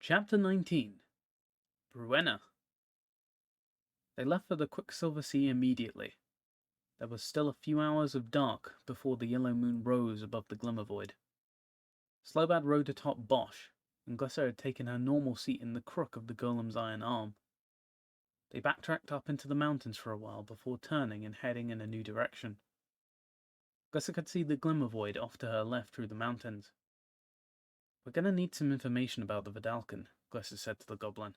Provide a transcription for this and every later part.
Chapter 19. Bruenna. They left for the Quicksilver Sea immediately. There was still a few hours of dark before the yellow moon rose above the glimmer void. Slobad rode atop Bosch, and Glisser had taken her normal seat in the crook of the golem's iron arm. They backtracked up into the mountains for a while before turning and heading in a new direction. Glisser could see the glimmer void off to her left through the mountains. "We're going to need some information about the Vidalcan," Glisser said to the goblin.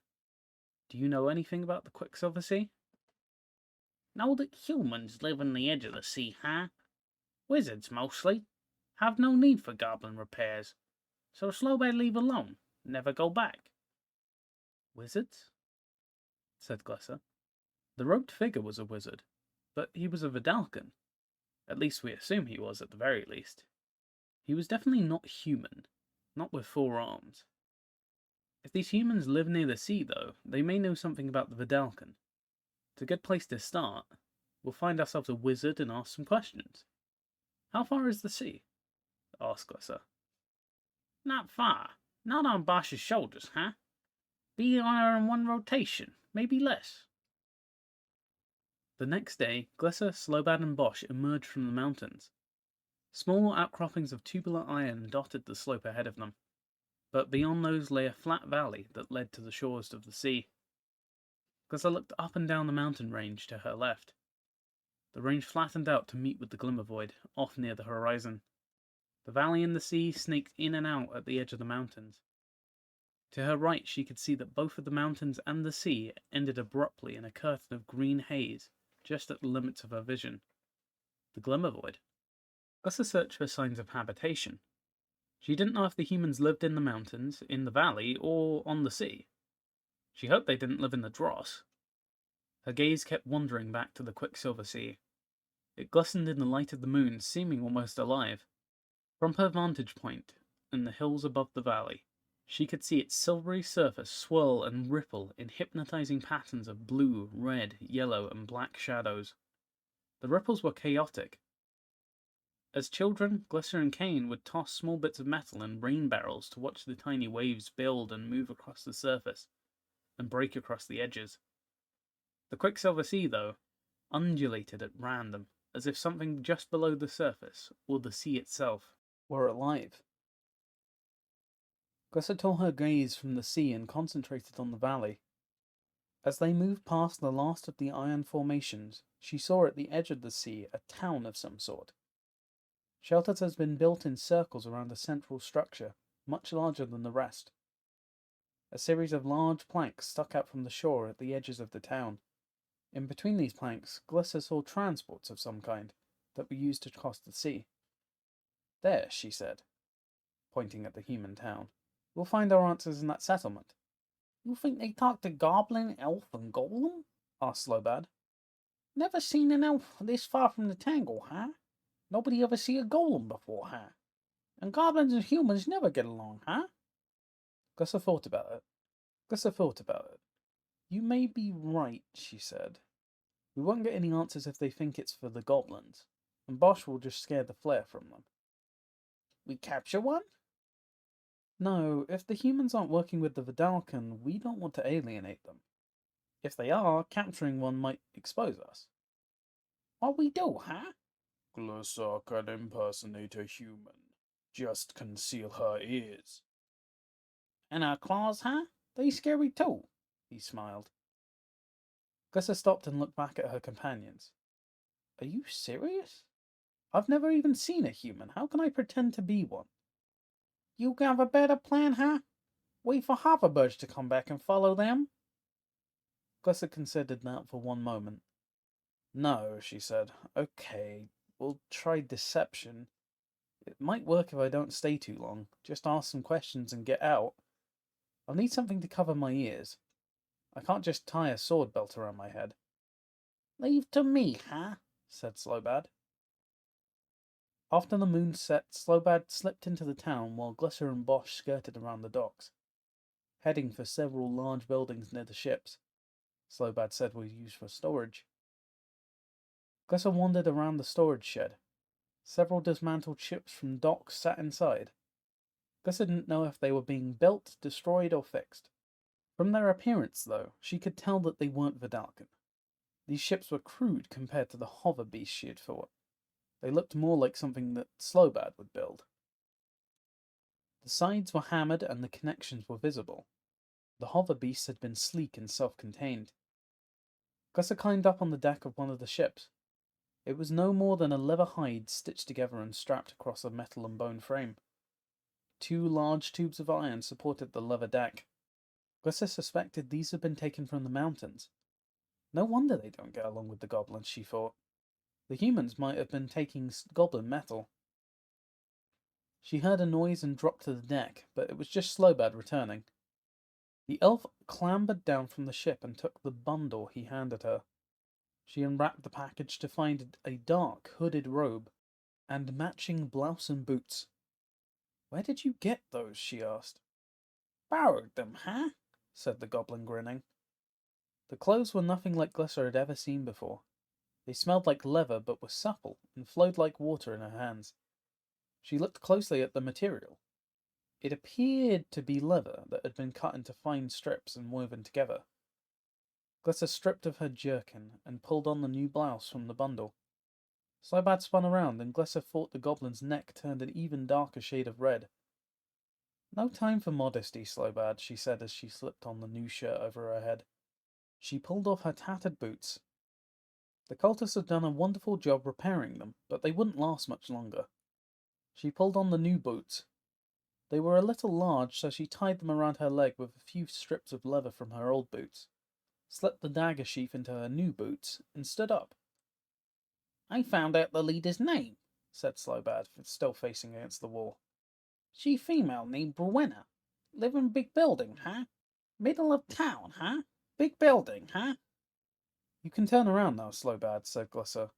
"Do you know anything about the Quicksilver Sea?" Know that humans live on the edge of the sea, huh? Wizards, mostly. Have no need for goblin repairs. So Slobad leave alone. Never go back. "Wizards?" said Glisser. The robed figure was a wizard, but he was a Vidalcan. At least we assume he was, at the very least. He was definitely not human, not with 4 arms. If these humans live near the sea, though, they may know something about the Vidalcan. It's a good place to start. We'll find ourselves a wizard and ask some questions. "How far is the sea?" asked Glisser. Not far. Not on Bosch's shoulders, huh? Be on her in one rotation, maybe less. The next day, Glisser, Slobad, and Bosch emerged from the mountains. Small outcroppings of tubular iron dotted the slope ahead of them, but beyond those lay a flat valley that led to the shores of the sea. Glisser looked up and down the mountain range to her left. The range flattened out to meet with the glimmer void, off near the horizon. The valley and the sea snaked in and out at the edge of the mountains. To her right, she could see that both of the mountains and the sea ended abruptly in a curtain of green haze, just at the limits of her vision. The glimmer void. Glisser searched for signs of habitation. She didn't know if the humans lived in the mountains, in the valley, or on the sea. She hoped they didn't live in the dross. Her gaze kept wandering back to the Quicksilver Sea. It glistened in the light of the moon, seeming almost alive. From her vantage point, in the hills above the valley, she could see its silvery surface swirl and ripple in hypnotizing patterns of blue, red, yellow, and black shadows. The ripples were chaotic. As children, Glisser and Kane would toss small bits of metal in rain barrels to watch the tiny waves build and move across the surface, and break across the edges. The Quicksilver Sea, though, undulated at random, as if something just below the surface, or the sea itself, were alive. Glisser tore her gaze from the sea and concentrated on the valley. As they moved past the last of the iron formations, she saw at the edge of the sea a town of some sort. Shelters had been built in circles around a central structure, much larger than the rest. A series of large planks stuck out from the shore at the edges of the town. In between these planks, Glisser saw transports of some kind that were used to cross the sea. "There," she said, pointing at the human town. "We'll find our answers in that settlement." You think they talk to goblin, elf, and golem? asked Slobad. Never seen an elf this far from the tangle, huh? Nobody ever see a golem before, huh? And goblins and humans never get along, huh? Glisser thought about it. "You may be right," she said. "We won't get any answers if they think it's for the goblins, and Bosch will just scare the flare from them." We capture one? "No, if the humans aren't working with the Vidalcan, we don't want to alienate them. If they are, capturing one might expose us." What we do, huh? Glisser can impersonate a human. Just conceal her ears. And our claws, huh? They scary too. He smiled. Glisser stopped and looked back at her companions. "Are you serious? I've never even seen a human. How can I pretend to be one?" You have a better plan, huh? Wait for hoverbirds to come back and follow them? Glisser considered that for one moment. "No," she said. "Okay, we'll try deception. It might work if I don't stay too long. Just ask some questions and get out. I'll need something to cover my ears. I can't just tie a sword belt around my head." "Leave to me, huh?" said Slobad. After the moon set, Slobad slipped into the town while Glisser and Bosch skirted around the docks, heading for several large buildings near the ships. Slobad said were used for storage. Glisser wandered around the storage shed. Several dismantled ships from docks sat inside. Glissa didn't know if they were being built, destroyed, or fixed. From their appearance, though, she could tell that they weren't Vidalcan. These ships were crude compared to the hover beasts she had fought. They looked more like something that Slowbad would build. The sides were hammered and the connections were visible. The hover beasts had been sleek and self-contained. Glissa climbed up on the deck of one of the ships. It was no more than a leather hide stitched together and strapped across a metal and bone frame. 2 large tubes of iron supported the leather deck. Glissa suspected these had been taken from the mountains. No wonder they don't get along with the goblins, she thought. The humans might have been taking goblin metal. She heard a noise and dropped to the deck, but it was just Slowbad returning. The elf clambered down from the ship and took the bundle he handed her. She unwrapped the package to find a dark, hooded robe and matching blouse and boots. "Where did you get those?" she asked. "Borrowed them, huh?" said the goblin, grinning. The clothes were nothing like Glissa had ever seen before. They smelled like leather but were supple and flowed like water in her hands. She looked closely at the material. It appeared to be leather that had been cut into fine strips and woven together. Glissa stripped of her jerkin and pulled on the new blouse from the bundle. Slowbad spun around, and Glissa thought the goblin's neck turned an even darker shade of red. "No time for modesty, Slowbad," she said as she slipped on the new shirt over her head. She pulled off her tattered boots. The cultists had done a wonderful job repairing them, but they wouldn't last much longer. She pulled on the new boots. They were a little large, so she tied them around her leg with a few strips of leather from her old boots, slipped the dagger sheath into her new boots, and stood up. "I found out the leader's name," said Slowbad, still facing against the wall. "She female named Browena. Live in big building, huh? Middle of town, huh? Big building, huh?" "You can turn around now, Slowbad," said Glissa.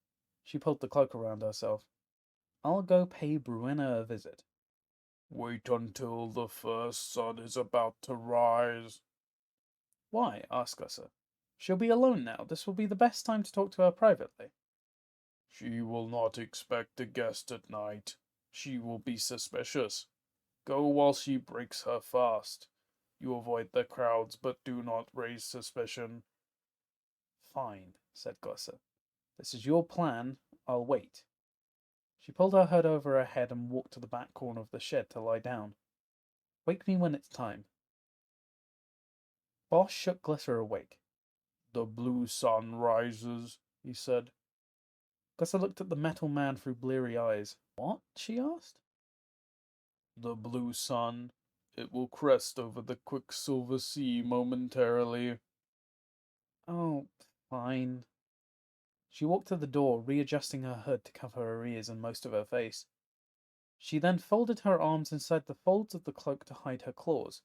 She pulled the cloak around herself. "I'll go pay Browena a visit." Wait until the first sun is about to rise. "Why?" asked Glissa. "She'll be alone now. This will be the best time to talk to her privately." She will not expect a guest at night. She will be suspicious. Go while she breaks her fast. You avoid the crowds, but do not raise suspicion. "Fine," said Glissa. "This is your plan. I'll wait." She pulled her hood over her head and walked to the back corner of the shed to lie down. "Wake me when it's time." Bosch shook Glissa awake. The blue sun rises, he said. Glissa looked at the metal man through bleary eyes. "What?" she asked. The blue sun. It will crest over the quicksilver sea momentarily. "Oh, fine." She walked to the door, readjusting her hood to cover her ears and most of her face. She then folded her arms inside the folds of the cloak to hide her claws.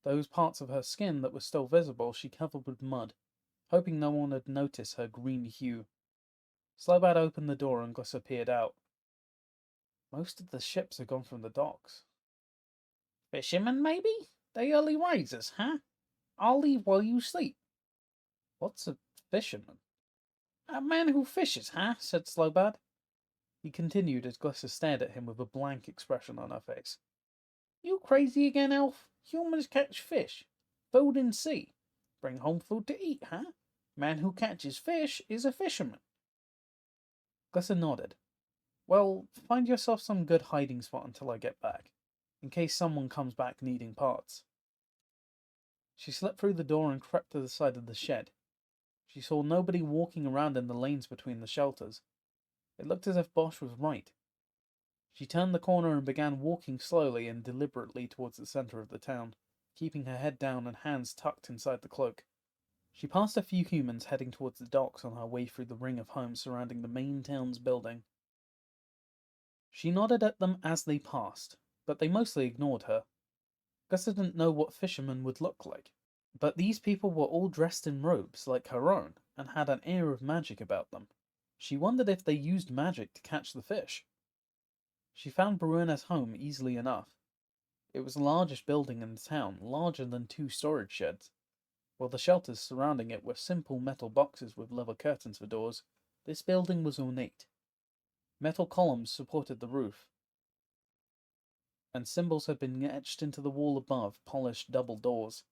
Those parts of her skin that were still visible she covered with mud, hoping no one would notice her green hue. Slowbad opened the door and Glissa peered out. Most of the ships had gone from the docks. "Fishermen, maybe? They early risers, huh? I'll leave while you sleep." "What's a fisherman?" "A man who fishes, huh?" said Slowbad. He continued as Glissa stared at him with a blank expression on her face. "You crazy again, elf? Humans catch fish. Food in sea. Bring home food to eat, huh? Man who catches fish is a fisherman." Glissa nodded. "Well, find yourself some good hiding spot until I get back, in case someone comes back needing parts." She slipped through the door and crept to the side of the shed. She saw nobody walking around in the lanes between the shelters. It looked as if Bosch was right. She turned the corner and began walking slowly and deliberately towards the center of the town, keeping her head down and hands tucked inside the cloak. She passed a few humans heading towards the docks on her way through the ring of homes surrounding the main town's building. She nodded at them as they passed, but they mostly ignored her. Glissa didn't know what fishermen would look like, but these people were all dressed in robes like her own and had an air of magic about them. She wondered if they used magic to catch the fish. She found Bruena's home easily enough. It was the largest building in the town, larger than 2 storage sheds. While the shelters surrounding it were simple metal boxes with leather curtains for doors, this building was ornate. Metal columns supported the roof. and symbols had been etched into the wall above polished double doors.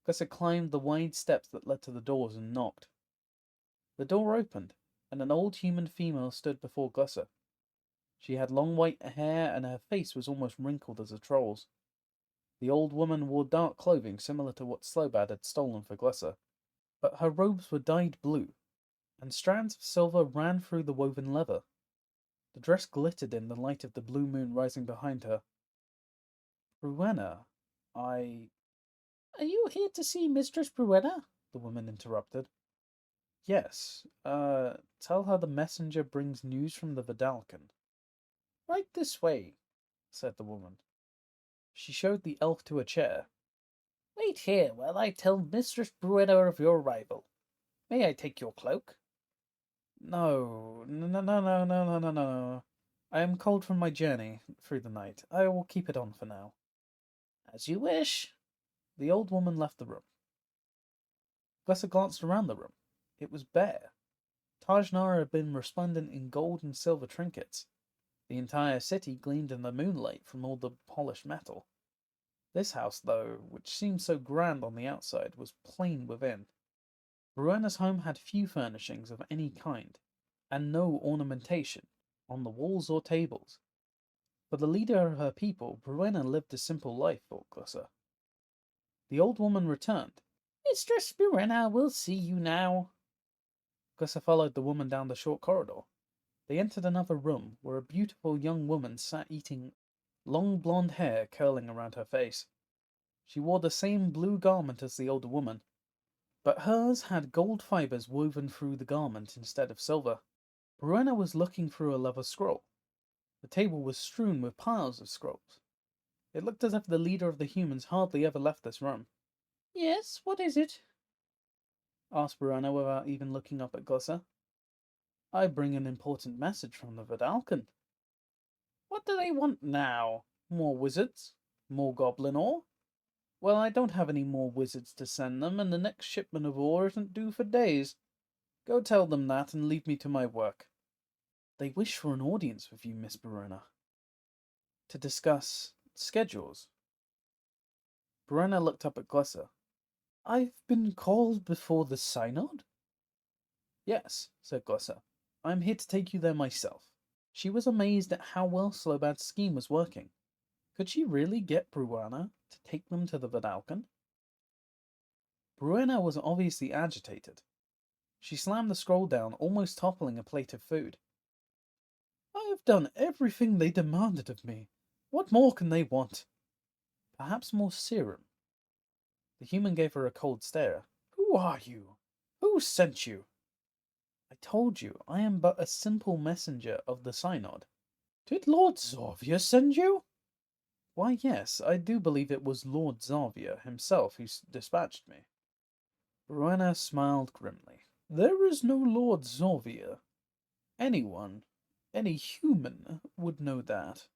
Glissa climbed the wide steps that led to the doors and knocked. The door opened, and an old human female stood before Glissa. She had long white hair, and her face was almost wrinkled as a troll's. The old woman wore dark clothing similar to what Slowbad had stolen for Glissa, but her robes were dyed blue, and strands of silver ran through the woven leather. The dress glittered in the light of the blue moon rising behind her. Bruenna, I... Are you here to see Mistress Bruenna? The woman interrupted. Yes, tell her the messenger brings news from the Vidalcan. Right this way, said the woman. She showed the elf to a chair. Wait here while I tell Mistress Bruenna of your arrival. May I take your cloak? No. I am cold from my journey through the night. I will keep it on for now. As you wish. The old woman left the room. Glissa glanced around the room. It was bare. Tajnara had been resplendent in gold and silver trinkets. The entire city gleamed in the moonlight from all the polished metal. This house, though, which seemed so grand on the outside, was plain within. Bruenna's home had few furnishings of any kind, and no ornamentation on the walls or tables. For the leader of her people, Bruenna lived a simple life, thought Glissa. The old woman returned. Mistress Bruenna will see you now. Glissa followed the woman down the short corridor. They entered another room where a beautiful young woman sat eating, long blonde hair curling around her face. She wore the same blue garment as the older woman, but hers had gold fibers woven through the garment instead of silver. Bruenna was looking through a leather scroll. The table was strewn with piles of scrolls. It looked as if the leader of the humans hardly ever left this room. Yes, what is it? Asked Bruenna without even looking up at Glissa. I bring an important message from the Vidalcan. What do they want now? More wizards? More goblin ore? Well, I don't have any more wizards to send them, and the next shipment of ore isn't due for days. Go tell them that and leave me to my work. They wish for an audience with you, Miss Bruenna. To discuss schedules. Bruenna looked up at Glissa. I've been called before the synod? Yes, said Glissa. I'm here to take you there myself. She was amazed at how well Slowbad's scheme was working. Could she really get Bruenna to take them to the Vidalcan? Bruenna was obviously agitated. She slammed the scroll down, almost toppling a plate of food. I have done everything they demanded of me. What more can they want? Perhaps more serum. The human gave her a cold stare. Who are you? Who sent you? I told you, I am but a simple messenger of the synod. Did Lord Zarvia send you? Why, yes, I do believe it was Lord Zarvia himself who dispatched me. Bruenna smiled grimly. There is no Lord Zarvia. Anyone, any human, would know that.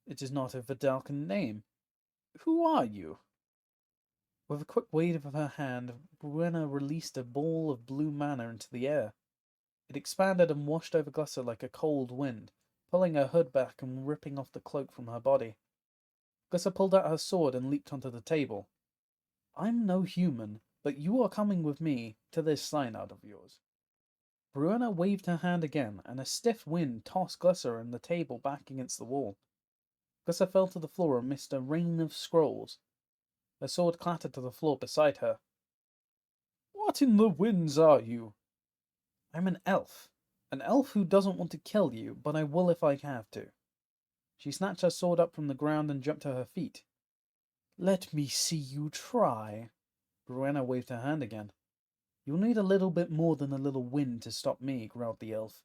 It is not a Vidalcan name. Who are you? With a quick wave of her hand, Bruenna released a ball of blue mana into the air. It expanded and washed over Glissa like a cold wind, pulling her hood back and ripping off the cloak from her body. Glissa pulled out her sword and leaped onto the table. I'm no human, but you are coming with me to this synod of yours. Bruenna waved her hand again, and a stiff wind tossed Glissa and the table back against the wall. Glissa fell to the floor amidst a rain of scrolls. Her sword clattered to the floor beside her. What in the winds are you? I'm an elf. An elf who doesn't want to kill you, but I will if I have to. She snatched her sword up from the ground and jumped to her feet. Let me see you try. Bruenna waved her hand again. You'll need a little bit more than a little wind to stop me, growled the elf.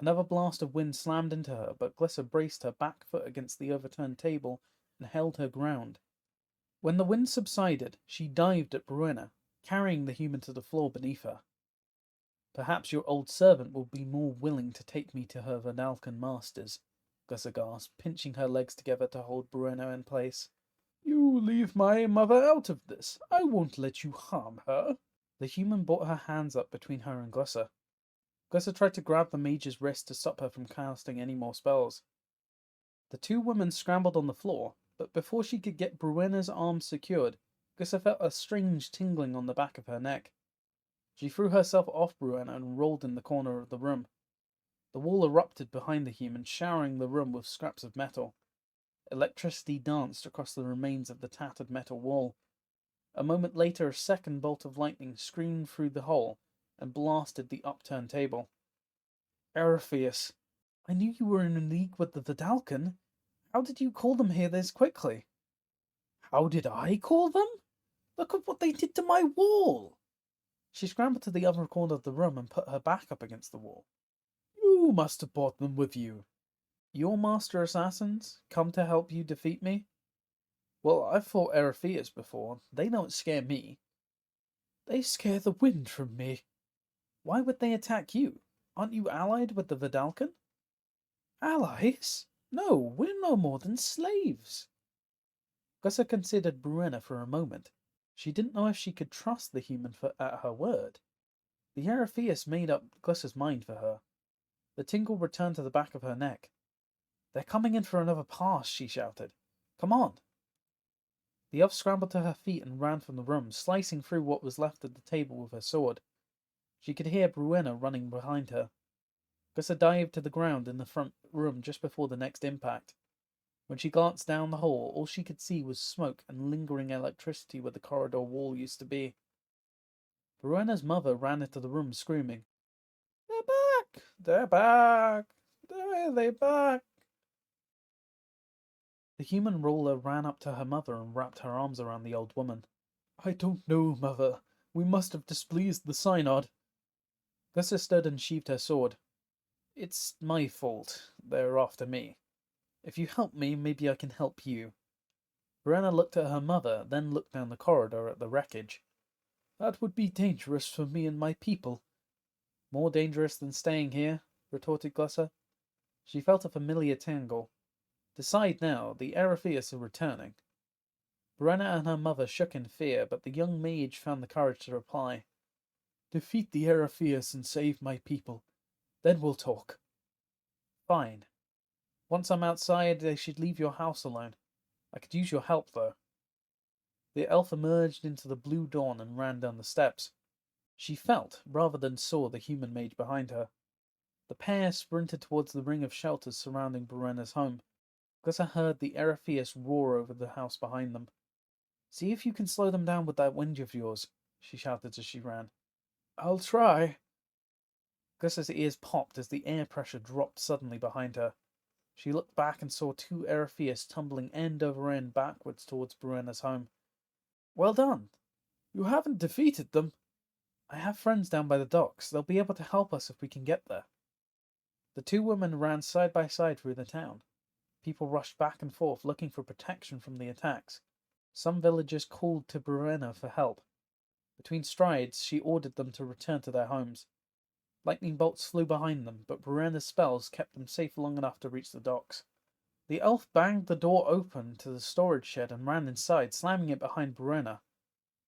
Another blast of wind slammed into her, but Glissa braced her back foot against the overturned table and held her ground. When the wind subsided, she dived at Bruenna, carrying the human to the floor beneath her. Perhaps your old servant will be more willing to take me to her Vidalcan masters, Glissa gasped, pinching her legs together to hold Bruenna in place. You leave my mother out of this. I won't let you harm her. The human brought her hands up between her and Glissa. Glissa tried to grab the mage's wrist to stop her from casting any more spells. The two women scrambled on the floor, but before she could get Bruenna's arms secured, Gussa felt a strange tingling on the back of her neck. She threw herself off Bruenna and rolled in the corner of the room. The wall erupted behind the human, showering the room with scraps of metal. Electricity danced across the remains of the tattered metal wall. A moment later, a second bolt of lightning screamed through the hole and blasted the upturned table. Eriphius, I knew you were in league with the Vidalcan. How did you call them here this quickly? How did I call them? Look at what they did to my wall! She scrambled to the other corner of the room and put her back up against the wall. You must have brought them with you. Your master assassins come to help you defeat me? Well, I've fought Eriphius before. They don't scare me. They scare the wind from me. Why would they attack you? Aren't you allied with the Vidalcan? Allies? No, we're no more than slaves. Gussa considered Bruenna for a moment. She didn't know if she could trust the human at her word. The Eriphius made up Gussa's mind for her. The tingle returned to the back of her neck. They're coming in for another pass, she shouted. Come on. The elf scrambled to her feet and ran from the room, slicing through what was left of the table with her sword. She could hear Bruenna running behind her. Gussa dived to the ground in the front room just before the next impact. When she glanced down the hall, all she could see was smoke and lingering electricity where the corridor wall used to be. Bruenna's mother ran into the room screaming, They're back! They're back! They're back! The human ruler ran up to her mother and wrapped her arms around the old woman. I don't know, mother. We must have displeased the synod. Gussa stood and sheathed her sword. It's my fault. They're after me. If you help me, maybe I can help you. Bruenna looked at her mother, then looked down the corridor at the wreckage. That would be dangerous for me and my people. More dangerous than staying here, retorted Gussa. She felt a familiar tingle. Decide now, the Eriphius are returning. Bruenna and her mother shook in fear, but the young mage found the courage to reply. Defeat the Eriphius and save my people. Then we'll talk. Fine. Once I'm outside, they should leave your house alone. I could use your help, though. The elf emerged into the blue dawn and ran down the steps. She felt, rather than saw, the human mage behind her. The pair sprinted towards the ring of shelters surrounding Bruenna's home. Gussa heard the Eriphius roar over the house behind them. See if you can slow them down with that wind of yours, she shouted as she ran. I'll try. Gussa's ears popped as the air pressure dropped suddenly behind her. She looked back and saw two Eriphius tumbling end over end backwards towards Bruenna's home. Well done. You haven't defeated them. I have friends down by the docks. They'll be able to help us if we can get there. The two women ran side by side through the town. People rushed back and forth looking for protection from the attacks. Some villagers called to Bruenna for help. Between strides, she ordered them to return to their homes. Lightning bolts flew behind them, but Bruenna's spells kept them safe long enough to reach the docks. The elf banged the door open to the storage shed and ran inside, slamming it behind Bruenna.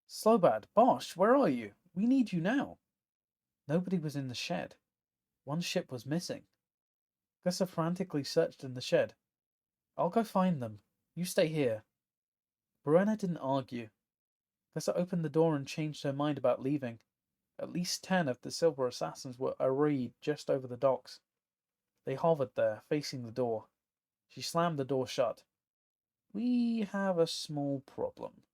Slobad, Bosch, where are you? We need you now. Nobody was in the shed. One ship was missing. Gussa frantically searched in the shed. I'll go find them. You stay here. Bruenna didn't argue. Gussa opened the door and changed her mind about leaving. At least 10 of the silver assassins were arrayed just over the docks. They hovered there, facing the door. She slammed the door shut. We have a small problem.